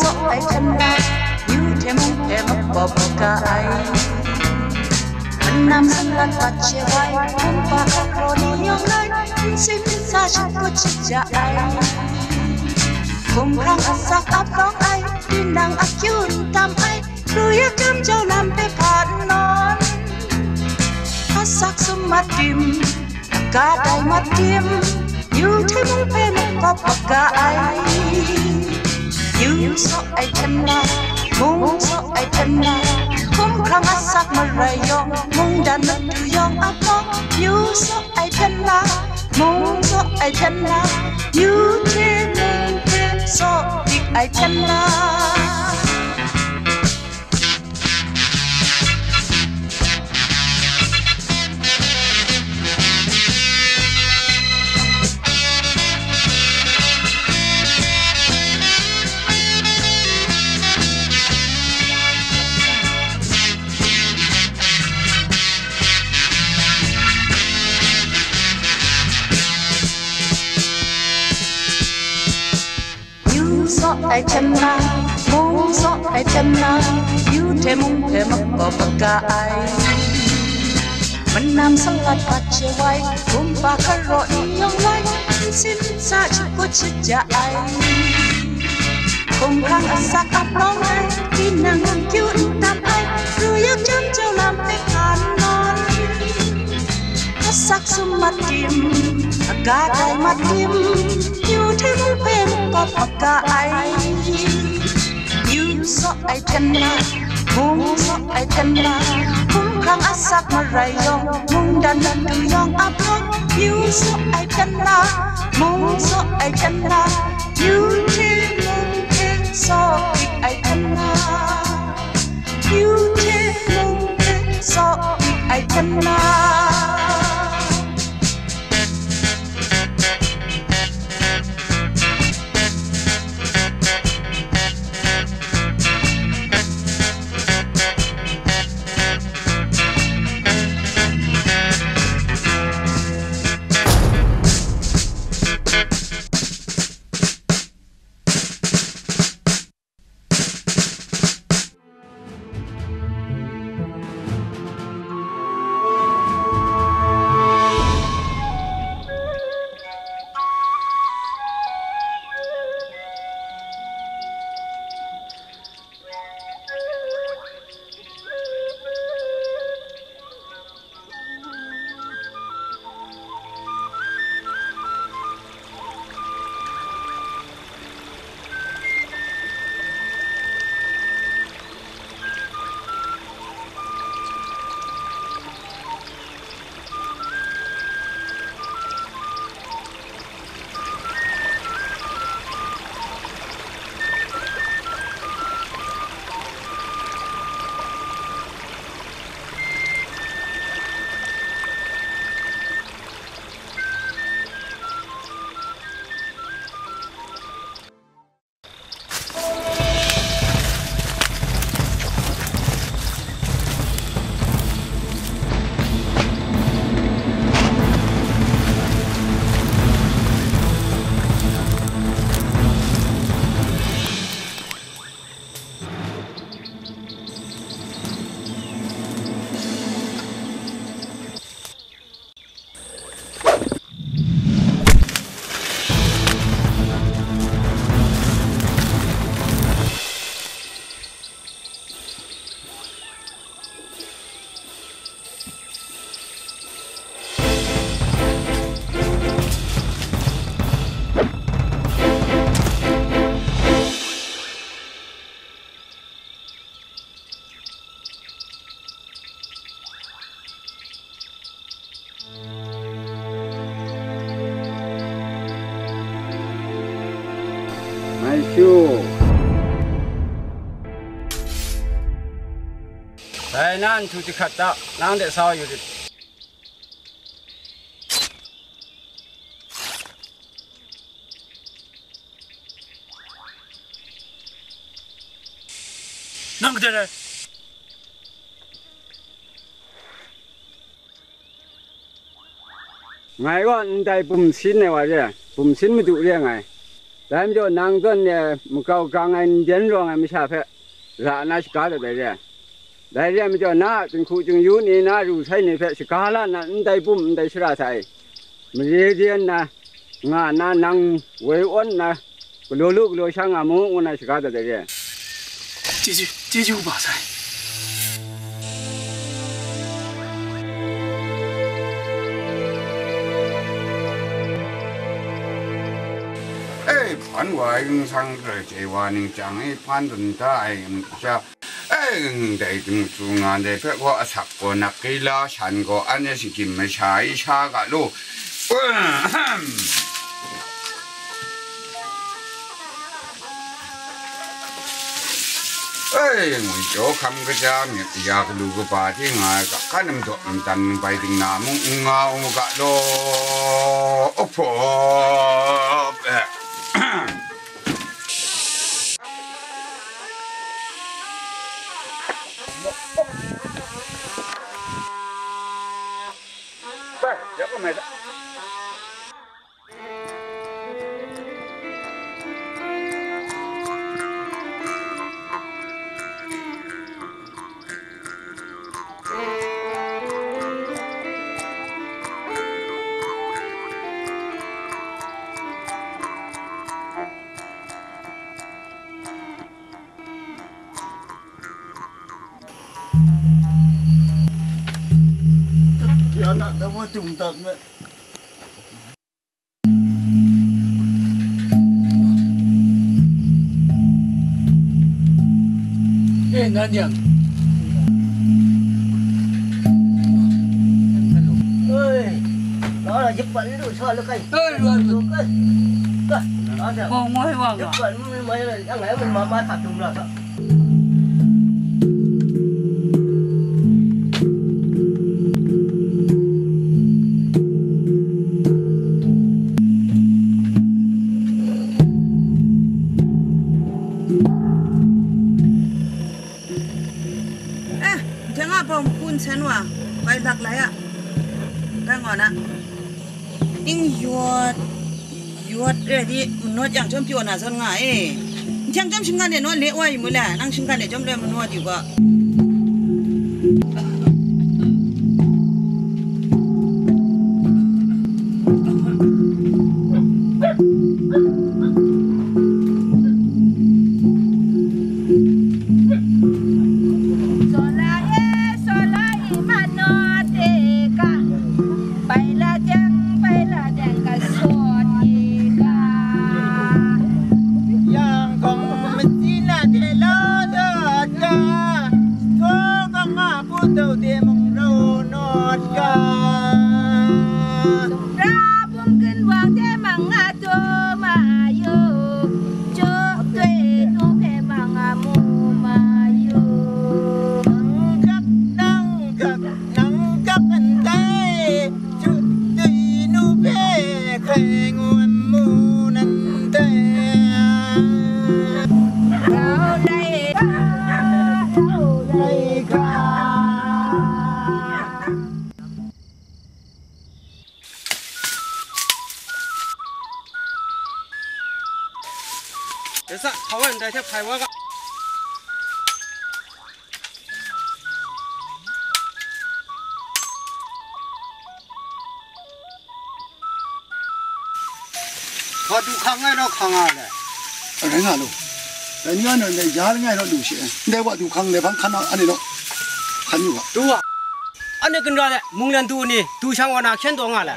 so ai chân la you thêm bọc cả ai nam sân lan bát che vai hôm qua khắc rồi đi nhong ai xin xa chúc cô chỉ cha ai hôm răng sắc áp đón ai tin đang áp chun tam ai đuôi chấm châu làm pe phản non hát sắc sum mắt tim cả đại mắt tim you thêm bọc cả ai you so ai chân la mung so ai chân la không khăng ác sắc mà rầy yong mung đàn mất từ yong áp đó you so ai chân la mung so ai chân la you thêm mung thêm so đi ai chân la ai chân la mung so ai chân la you thêm bọc cả ai mình nam sân lạt bát che vai hôm qua khắc rồi nhong lai xin xa chúc cô chỉ cha ai không khăng sắc áp đón ai khi nàng kêu tam ai rồi yêu chấm châu làm tay hàn non hát sắc sum mắt tim cả đại mắt tim you thêm bọc cả ai you so ai chân la mung so ai chân la không khăng ác sắc mà rầy yong mung đàn từ yong áp đón you so ai chân la mung so ai chân la you thêm mung thêm so ai chân la you thêm mung thêm so ai chân la Đây nan chú chỉ khát đó, nàng để saoอยู่ดินั่งกันเลยไงก็ได้ปุ่มชิ้นในวันนี้ปุ่มชิ้นไม่ดุเรื่องไง咱们就南镇呢，我搞刚安人庄还没下拍，然那是搞的来着。来人们叫那真苦真有你那如菜呢拍是搞了那唔得不唔得吃啦菜，么这点呢，我那能维稳呢，路路路上啊么我那是搞的来着。这就把菜。盘话用上来这话你讲的盘顿在家，在中中央的别个插过那给拉缠过，安尼是金没查一查个路。我就看个家面呀个路个把的啊，看那么多但白的那么我个咯，哦婆这个没的。Anak dah mau tuntak nak. Nanyang. Oi, đó là giúp bệnh rồi sao được cái? Luôn cái. Đó giờ. Ngon quá ngon. Giúp bệnh mới là ăn ngày mình mà tập trung rồi đó. Sen wa bai lak lai a ta ngon a ing yuat ready no jang chom pio na son nga e jang chom singan ne no le wai mu la nang singan ne chom le mu no di ba Desa kawan dah tiap kai waga. Kau tu kangai no kangai. Ada nggak lo? Ini kan ada jalan nggak lo lusi. Dia buat tu kang lepas kan ada lo. Kan juga. Dua. Ane kena ada. Mungkin tu ni tu sang wana kian tu ngala.